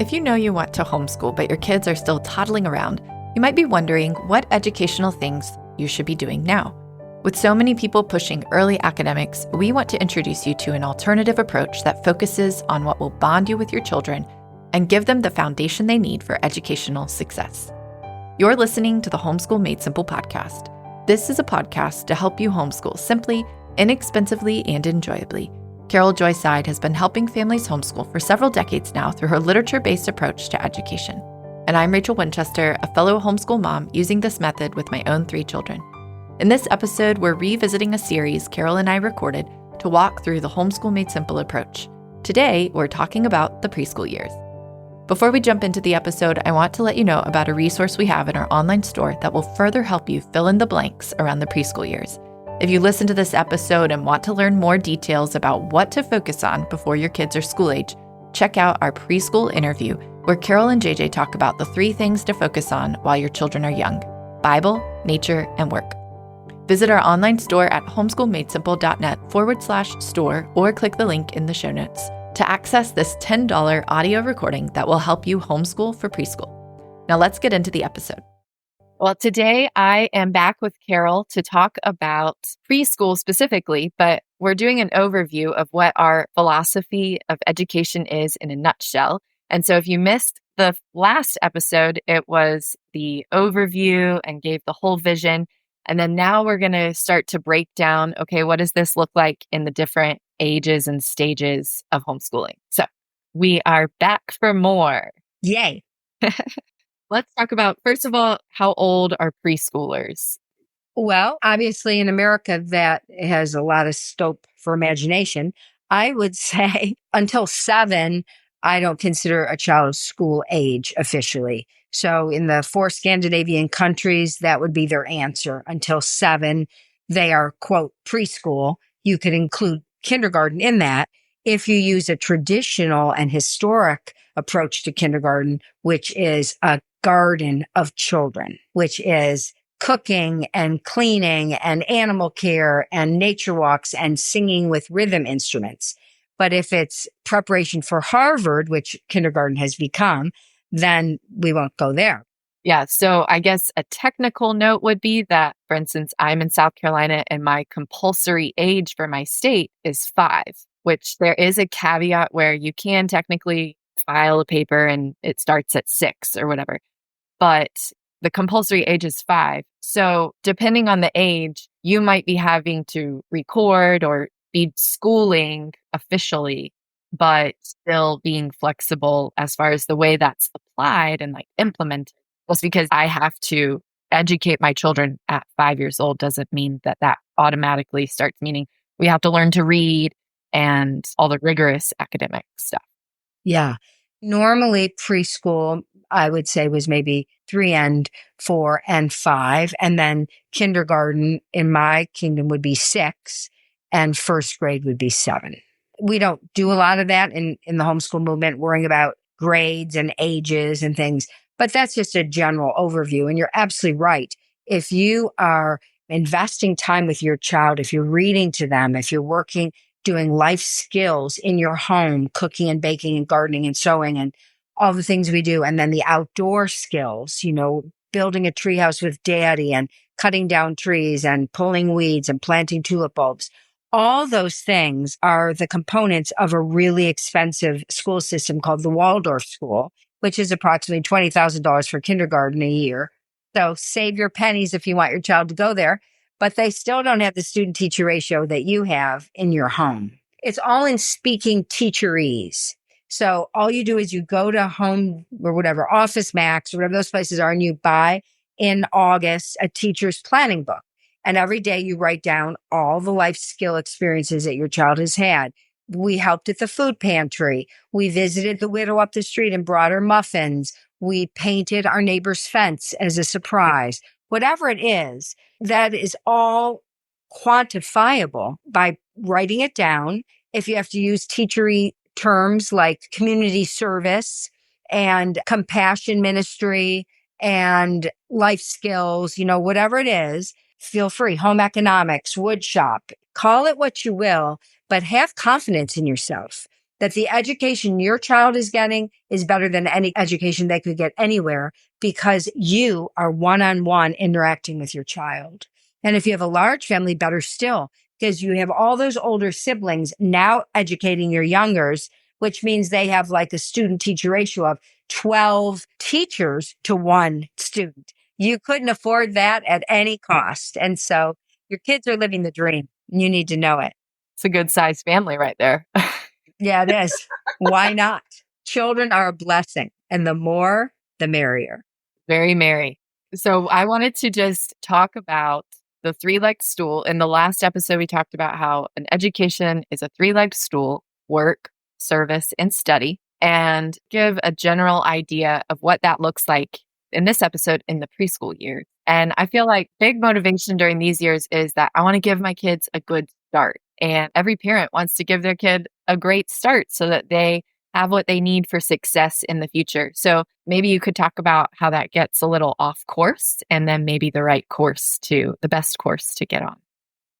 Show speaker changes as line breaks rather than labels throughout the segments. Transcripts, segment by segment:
If you know you want to homeschool, but your kids are still toddling around, you might be wondering what educational things you should be doing now. With so many people pushing early academics, we want to introduce you to an alternative approach that focuses on what will bond you with your children and give them the foundation they need for educational success. You're listening to the Homeschool Made Simple podcast. This is a podcast to help you homeschool simply, inexpensively, and enjoyably. Carole Joy Seid has been helping families homeschool for several decades now through her literature-based approach to education. And I'm Rachel Winchester, a fellow homeschool mom using this method with my own 3 children. In this episode, we're revisiting a series Carole and I recorded to walk through the Homeschool Made Simple approach. Today, we're talking about the preschool years. Before we jump into the episode, I want to let you know about a resource we have in our online store that will further help you fill in the blanks around the preschool years. If you listen to this episode and want to learn more details about what to focus on before your kids are school age, check out our preschool interview where Carole and JJ talk about the 3 things to focus on while your children are young: Bible, nature, and work. Visit our online store at homeschoolmadesimple.net/store or click the link in the show notes to access this $10 audio recording that will help you homeschool for preschool. Now let's get into the episode. Well, today I am back with Carole to talk about preschool specifically, but we're doing an overview of what our philosophy of education is in a nutshell. And so if you missed the last episode, it was the overview and gave the whole vision. And then now we're going to start to break down, okay, what does this look like in the different ages and stages of homeschooling? So we are back for more.
Yay.
Let's talk about, first of all, how old are preschoolers?
Well, obviously in America, that has a lot of scope for imagination. I would say until 7, I don't consider a child school age officially. So in the 4 Scandinavian countries, that would be their answer. Until 7, they are, quote, preschool. You could include kindergarten in that if you use a traditional and historic approach to kindergarten, which is a garden of children, which is cooking and cleaning and animal care and nature walks and singing with rhythm instruments. But if it's preparation for Harvard, which kindergarten has become, then we won't go there.
Yeah, so I guess a technical note would be that, for instance, I'm in South Carolina and my compulsory age for my state is 5, which there is a caveat where you can technically file a paper and it starts at 6 or whatever. But the compulsory age is 5. So depending on the age, you might be having to record or be schooling officially, but still being flexible as far as the way that's applied and like implemented. Just because I have to educate my children at 5 years old doesn't mean that that automatically starts meaning we have to learn to read and all the rigorous academic stuff.
Yeah. Normally preschool, I would say, was maybe 3 and 4 and 5. And then kindergarten in my kingdom would be 6 and first grade would be 7. We don't do a lot of that in the homeschool movement, worrying about grades and ages and things. But that's just a general overview. And you're absolutely right. If you are investing time with your child, if you're reading to them, if you're working, doing life skills in your home, cooking and baking and gardening and sewing and all the things we do. And then the outdoor skills, building a treehouse with daddy and cutting down trees and pulling weeds and planting tulip bulbs. All those things are the components of a really expensive school system called the Waldorf School, which is approximately $20,000 for kindergarten a year. So save your pennies if you want your child to go there, but they still don't have the student-teacher ratio that you have in your home. It's all in speaking teacherese. So all you do is you go to home or whatever, Office Max or whatever those places are, and you buy in August a teacher's planning book. And every day you write down all the life skill experiences that your child has had. We helped at the food pantry. We visited the widow up the street and brought her muffins. We painted our neighbor's fence as a surprise. Whatever it is, that is all quantifiable by writing it down. If you have to use teachery terms like community service and compassion ministry and life skills, whatever it is, feel free. Home economics, wood shop, call it what you will, but have confidence in yourself. that the education your child is getting is better than any education they could get anywhere because you are one-on-one interacting with your child. And if you have a large family, better still, because you have all those older siblings now educating your youngers, which means they have like a student teacher ratio of 12 teachers to one student. You couldn't afford that at any cost. And so your kids are living the dream. You need to know it.
It's a good sized family right there.
Yeah, it is. Why not? Children are a blessing, and the more, the merrier.
Very merry. So I wanted to just talk about the three-legged stool. In the last episode, we talked about how an education is a three-legged stool: work, service, and study, and give a general idea of what that looks like in this episode in the preschool years. And I feel like big motivation during these years is that I want to give my kids a good start. And every parent wants to give their kid a great start so that they have what they need for success in the future. So maybe you could talk about how that gets a little off course and then maybe the best course to get on.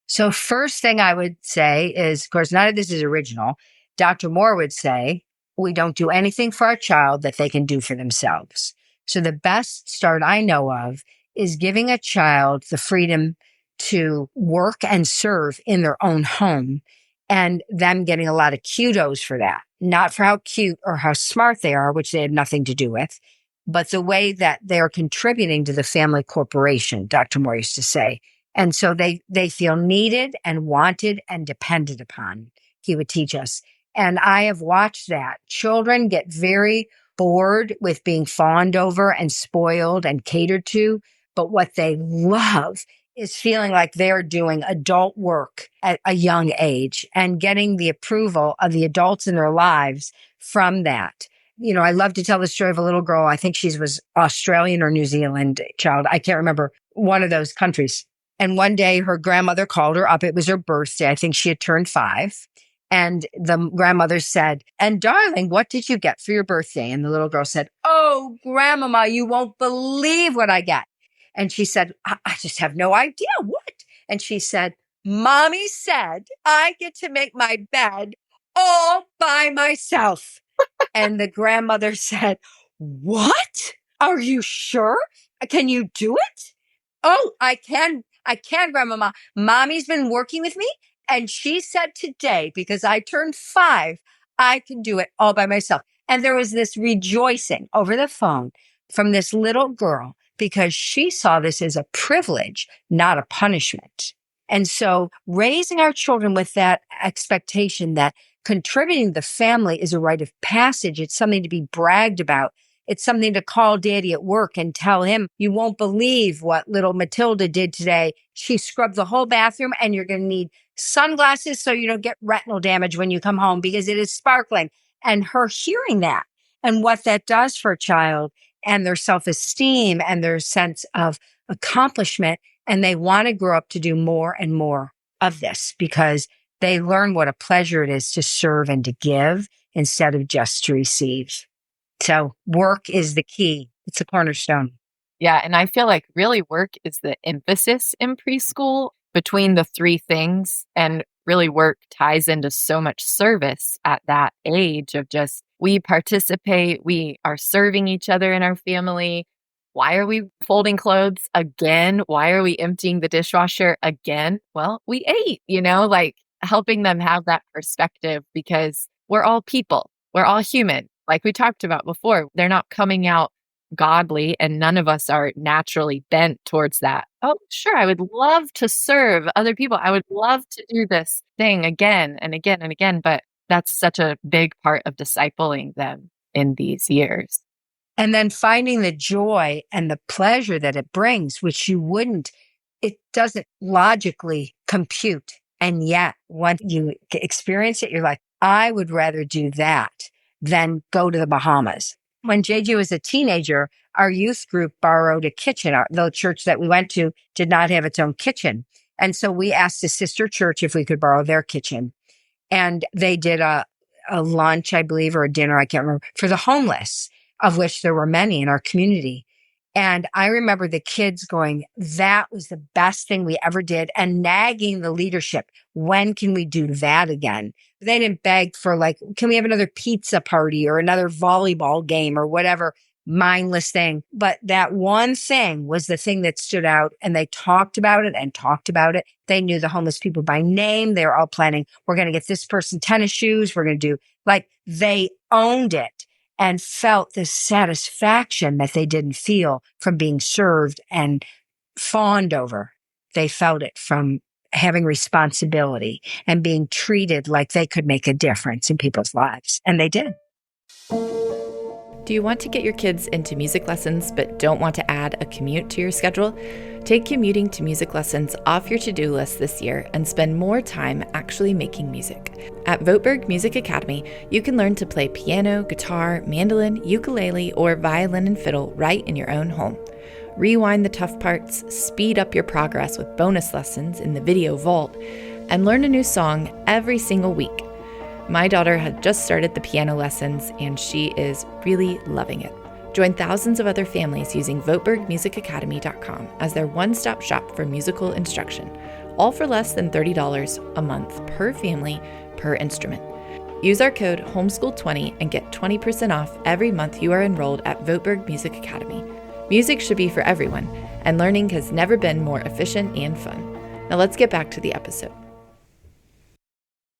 So first thing I would say is, of course, none of this is original. Dr. Moore would say, we don't do anything for our child that they can do for themselves. So the best start I know of is giving a child the freedom to work and serve in their own home and them getting a lot of kudos for that. Not for how cute or how smart they are, which they had nothing to do with, but the way that they're contributing to the family corporation, Dr. Moore used to say. And so they feel needed and wanted and depended upon, he would teach us. And I have watched that. Children get very bored with being fawned over and spoiled and catered to. But what they love is feeling like they're doing adult work at a young age and getting the approval of the adults in their lives from that. You know, I love to tell the story of a little girl. I think she was Australian or New Zealand child. I can't remember, one of those countries. And one day her grandmother called her up. It was her birthday. I think she had turned 5. And the grandmother said, "And darling, what did you get for your birthday?" And the little girl said, "Oh, grandmama, you won't believe what I got." And she said, I just have no idea what. And she said, "Mommy said I get to make my bed all by myself." And the grandmother said, "What? Are you sure? Can you do it?" "Oh, I can, grandmama. Mommy's been working with me. And she said today, because I turned 5, I can do it all by myself." And there was this rejoicing over the phone from this little girl because she saw this as a privilege, not a punishment. And so raising our children with that expectation that contributing to the family is a rite of passage. It's something to be bragged about. It's something to call daddy at work and tell him, "You won't believe what little Matilda did today. She scrubbed the whole bathroom and you're going to need sunglasses so you don't get retinal damage when you come home because it is sparkling." And her hearing that and what that does for a child and their self-esteem and their sense of accomplishment. And they want to grow up to do more and more of this because they learn what a pleasure it is to serve and to give instead of just to receive. So work is the key. It's a cornerstone.
Yeah. And I feel like really work is the emphasis in preschool between the three things. And really work ties into so much service at that age of just, we participate, we are serving each other in our family. Why are we folding clothes again? Why are we emptying the dishwasher again? Well, we ate, like helping them have that perspective because we're all people. We're all human. Like we talked about before, they're not coming out godly and none of us are naturally bent towards that. Oh, sure. I would love to serve other people. I would love to do this thing again and again and again. But that's such a big part of discipling them in these years.
And then finding the joy and the pleasure that it brings, which it doesn't logically compute. And yet, when you experience it, you're like, I would rather do that than go to the Bahamas. When JJ was a teenager, our youth group borrowed a kitchen. The church that we went to did not have its own kitchen. And so we asked a sister church if we could borrow their kitchen. And they did a lunch, I believe, or a dinner, I can't remember, for the homeless, of which there were many in our community. And I remember the kids going, that was the best thing we ever did, and nagging the leadership. When can we do that again? They didn't beg for like, can we have another pizza party or another volleyball game or whatever mindless thing? But that one thing was the thing that stood out, and they talked about it and talked about it. They knew the homeless people by name. They were all planning, we're going to get this person tennis shoes. We're going to do, like, they owned it and felt this satisfaction that they didn't feel from being served and fawned over. They felt it from having responsibility and being treated like they could make a difference in people's lives. And they did.
Do you want to get your kids into music lessons but don't want to add a commute to your schedule? Take commuting to music lessons off your to-do list this year and spend more time actually making music. At Voetberg Music Academy, you can learn to play piano, guitar, mandolin, ukulele, or violin and fiddle right in your own home. Rewind the tough parts, speed up your progress with bonus lessons in the video vault, and learn a new song every single week. My daughter had just started the piano lessons, and she is really loving it. Join thousands of other families using VoetbergMusicAcademy.com as their one-stop shop for musical instruction, all for less than $30 a month per family, per instrument. Use our code HOMESCHOOL20 and get 20% off every month you are enrolled at Voetberg Music Academy. Music should be for everyone, and learning has never been more efficient and fun. Now let's get back to the episode.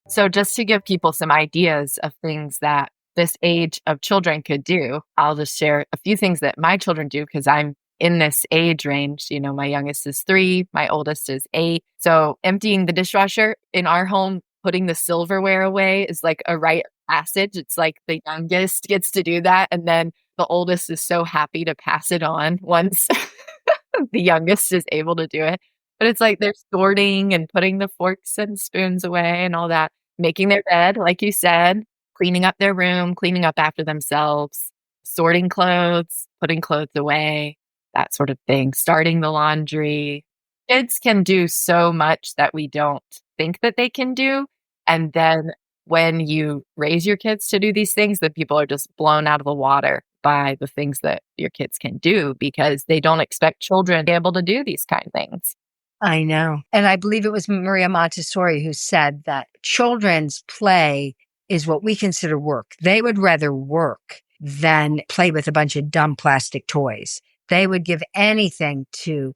So just to give people some ideas of things that this age of children could do, I'll just share a few things that my children do because I'm in this age range. You know, my youngest is 3, my oldest is 8. So emptying the dishwasher in our home, putting the silverware away is like a rite of passage. It's like the youngest gets to do that. And then the oldest is so happy to pass it on once the youngest is able to do it. But it's like they're sorting and putting the forks and spoons away and all that, making their bed, like you said, cleaning up their room, cleaning up after themselves, sorting clothes, putting clothes away, that sort of thing, starting the laundry. Kids can do so much that we don't think that they can do. And then when you raise your kids to do these things, then people are just blown out of the water by the things that your kids can do because they don't expect children to be able to do these kind of things.
I know. And I believe it was Maria Montessori who said that children's play is what we consider work. They would rather work than play with a bunch of dumb plastic toys. They would give anything to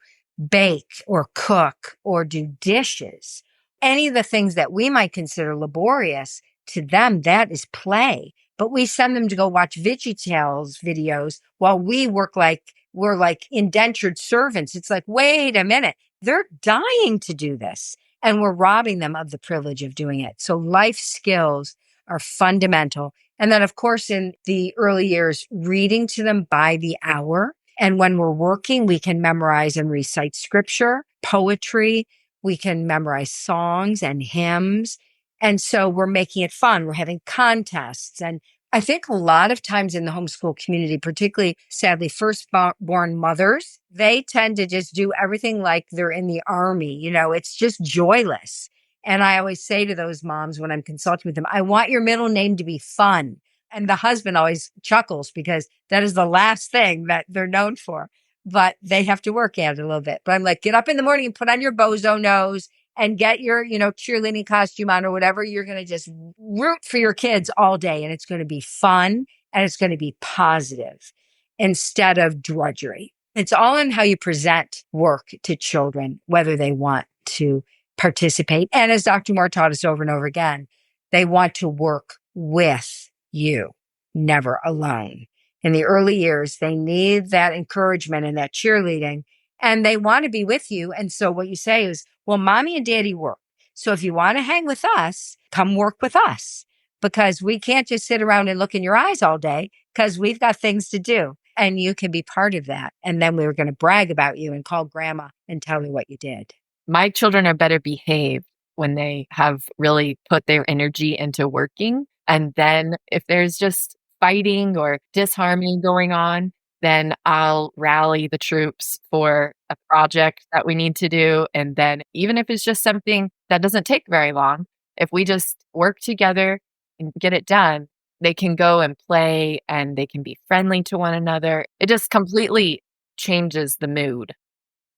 bake or cook or do dishes. Any of the things that we might consider laborious, to them, that is play. But we send them to go watch VeggieTales videos while we work like we're like indentured servants. It's like, wait a minute. They're dying to do this, and we're robbing them of the privilege of doing it. So life skills are fundamental. And then, of course, in the early years, reading to them by the hour. And when we're working, we can memorize and recite scripture, poetry. We can memorize songs and hymns. And so we're making it fun. We're having contests. And I think a lot of times in the homeschool community, particularly, sadly, firstborn mothers, they tend to just do everything like they're in the army. You know, it's just joyless. And I always say to those moms when I'm consulting with them, I want your middle name to be fun. And the husband always chuckles because that is the last thing that they're known for. But they have to work at it a little bit. But I'm like, get up in the morning and put on your bozo nose and get your, cheerleading costume on or whatever. You're going to just root for your kids all day. And it's going to be fun and it's going to be positive instead of drudgery. It's all in how you present work to children, whether they want to participate. And as Dr. Moore taught us over and over again, they want to work with you, never alone. In the early years, they need that encouragement and that cheerleading, and they want to be with you. And so what you say is, well, mommy and daddy work. So if you want to hang with us, come work with us, because we can't just sit around and look in your eyes all day because we've got things to do, and you can be part of that. And then we were going to brag about you and call grandma and tell her what you did.
My children are better behaved when they have really put their energy into working. And then if there's just fighting or disharmony going on, then I'll rally the troops for a project that we need to do. And then even if it's just something that doesn't take very long, if we just work together and get it done, they can go and play and they can be friendly to one another. It just completely changes the mood.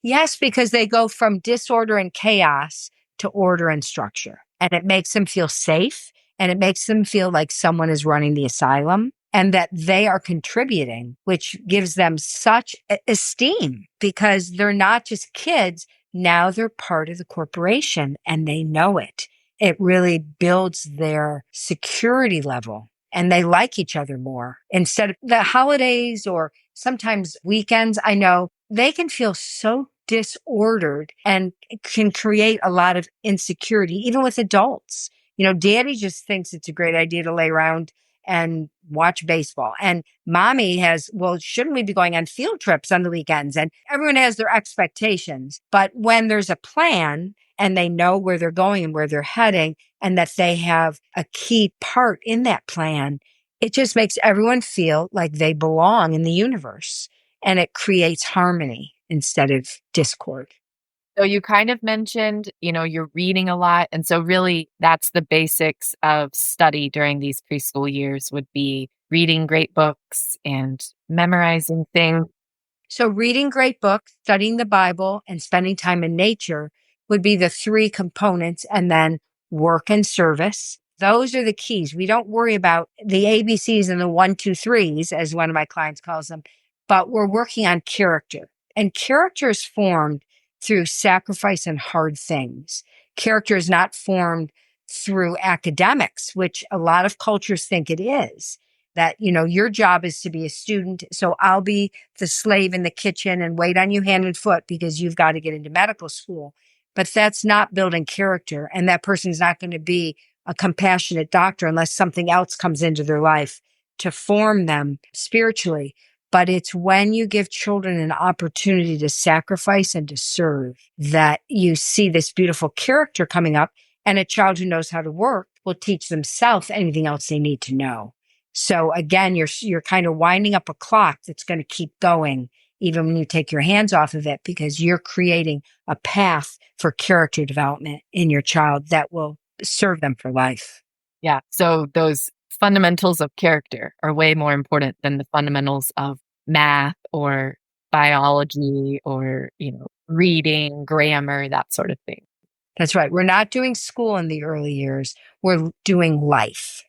Yes, because they go from disorder and chaos to order and structure. And it makes them feel safe, and it makes them feel like someone is running the asylum and that they are contributing, which gives them such esteem because they're not just kids. Now they're part of the corporation and they know it. It really builds their security level and they like each other more. Instead of the holidays or sometimes weekends, I know they can feel so disordered and can create a lot of insecurity, even with adults. Daddy just thinks it's a great idea to lay around and watch baseball. And mommy has, well, shouldn't we be going on field trips on the weekends? And everyone has their expectations. But when there's a plan and they know where they're going and where they're heading and that they have a key part in that plan, it just makes everyone feel like they belong in the universe and it creates harmony instead of discord.
So you kind of mentioned, you're reading a lot. And so really that's the basics of study during these preschool years would be reading great books and memorizing things.
So reading great books, studying the Bible, and spending time in nature would be the three components. And then work and service. Those are the keys. We don't worry about the ABCs and the 1, 2, 3s, as one of my clients calls them, but we're working on character. And character is formed through sacrifice and hard things. Character is not formed through academics, which a lot of cultures think it is. That, your job is to be a student. So I'll be the slave in the kitchen and wait on you hand and foot because you've got to get into medical school. But that's not building character. And that person's not going to be a compassionate doctor unless something else comes into their life to form them spiritually. But it's when you give children an opportunity to sacrifice and to serve that you see this beautiful character coming up. And a child who knows how to work will teach themselves anything else they need to know. So again, you're kind of winding up a clock that's going to keep going even when you take your hands off of it because you're creating a path for character development in your child that will serve them for life.
Yeah. So those fundamentals of character are way more important than the fundamentals of math or biology or, reading, grammar, that sort of thing.
That's right. We're not doing school in the early years. We're doing life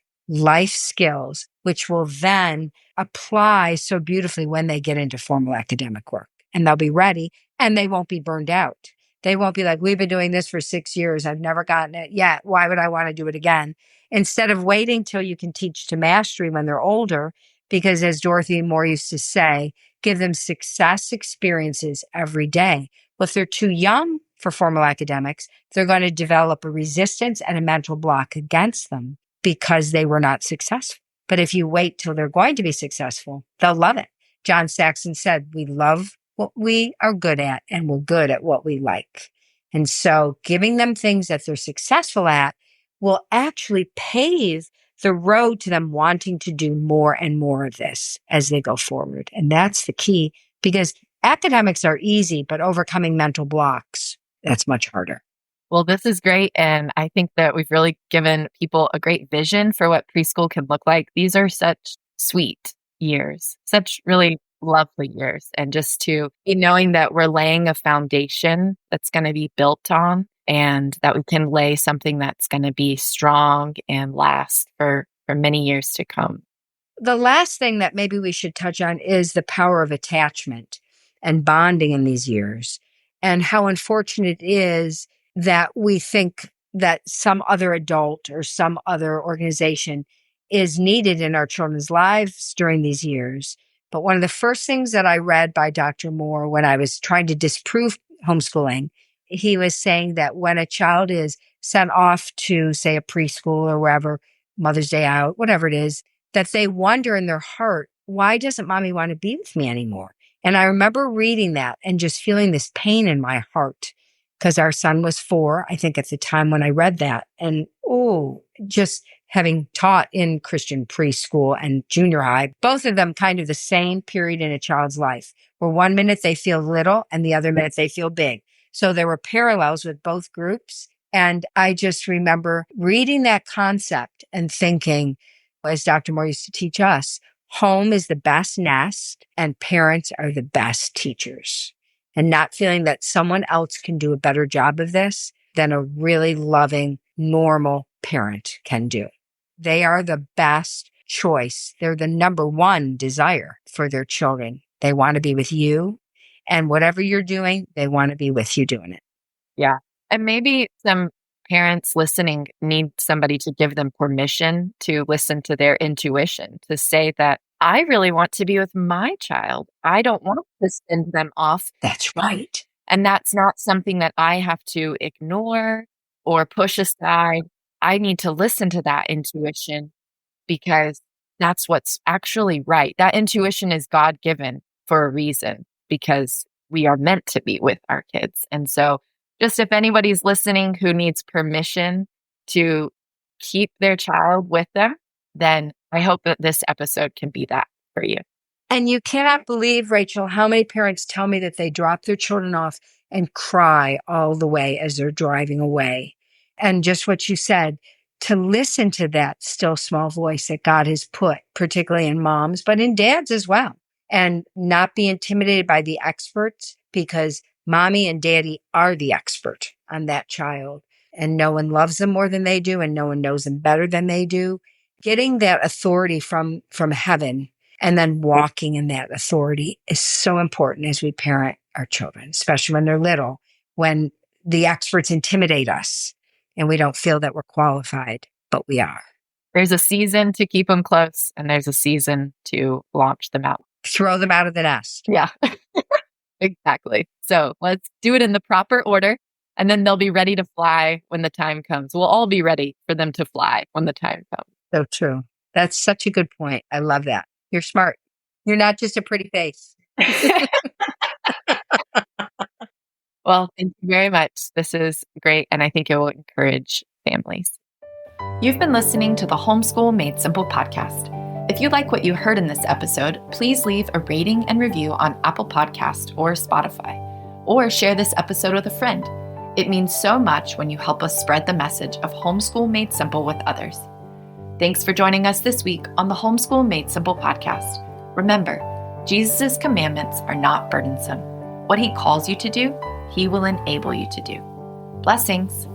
skills, which will then apply so beautifully when they get into formal academic work. And they'll be ready and they won't be burned out. They won't be like, we've been doing this for 6 years. I've never gotten it yet. Why would I want to do it again? Instead of waiting till you can teach to mastery when they're older, because as Dorothy Moore used to say, give them success experiences every day. Well, if they're too young for formal academics, they're going to develop a resistance and a mental block against them because they were not successful. But if you wait till they're going to be successful, they'll love it. John Saxon said, we love what we are good at and we're good at what we like. And so giving them things that they're successful at will actually pave the road to them wanting to do more and more of this as they go forward. And that's the key because academics are easy, but overcoming mental blocks, that's much harder.
Well, this is great. And I think that we've really given people a great vision for what preschool can look like. These are such sweet years, such really lovely years. And just to be knowing that we're laying a foundation that's going to be built on and that we can lay something that's going to be strong and last for many years to come.
The last thing that maybe we should touch on is the power of attachment and bonding in these years and how unfortunate it is that we think that some other adult or some other organization is needed in our children's lives during these years. But one of the first things that I read by Dr. Moore when I was trying to disprove homeschooling, he was saying that when a child is sent off to, say, a preschool or wherever, Mother's Day out, whatever it is, that they wonder in their heart, why doesn't mommy want to be with me anymore? And I remember reading that and just feeling this pain in my heart because our son was 4, I think, at the time when I read that. And just having taught in Christian preschool and junior high, both of them kind of the same period in a child's life, where one minute they feel little and the other minute they feel big. So there were parallels with both groups. And I just remember reading that concept and thinking, as Dr. Moore used to teach us, Home is the best nest and parents are the best teachers. And not feeling that someone else can do a better job of this than a really loving, normal parent can do. They are the best choice. They're the number one desire for their children. They want to be with you. And whatever you're doing, they want to be with you doing it.
Yeah. And maybe some parents listening need somebody to give them permission to listen to their intuition, to say that I really want to be with my child. I don't want to send them off.
That's right.
And that's not something that I have to ignore or push aside. I need to listen to that intuition because that's what's actually right. That intuition is God given for a reason because we are meant to be with our kids. And so just if anybody's listening who needs permission to keep their child with them, then I hope that this episode can be that for you.
And you cannot believe, Rachel, how many parents tell me that they drop their children off and cry all the way as they're driving away. And just what you said, to listen to that still small voice that God has put, particularly in moms, but in dads as well, and not be intimidated by the experts because mommy and daddy are the expert on that child. And no one loves them more than they do, and no one knows them better than they do. Getting that authority from heaven and then walking in that authority is so important as we parent our children, especially when they're little, when the experts intimidate us and we don't feel that we're qualified, but we are.
There's a season to keep them close and there's a season to launch them out.
Throw them out of the nest.
Yeah, exactly. So let's do it in the proper order and then they'll be ready to fly when the time comes. We'll all be ready for them to fly when the time comes.
So true. That's such a good point. I love that. You're smart. You're not just a pretty face.
Well, thank you very much. This is great. And I think it will encourage families. You've been listening to the Homeschool Made Simple podcast. If you like what you heard in this episode, please leave a rating and review on Apple Podcast or Spotify, or share this episode with a friend. It means so much when you help us spread the message of Homeschool Made Simple with others. Thanks for joining us this week on the Homeschool Made Simple podcast. Remember, Jesus' commandments are not burdensome. What he calls you to do, he will enable you to do. Blessings.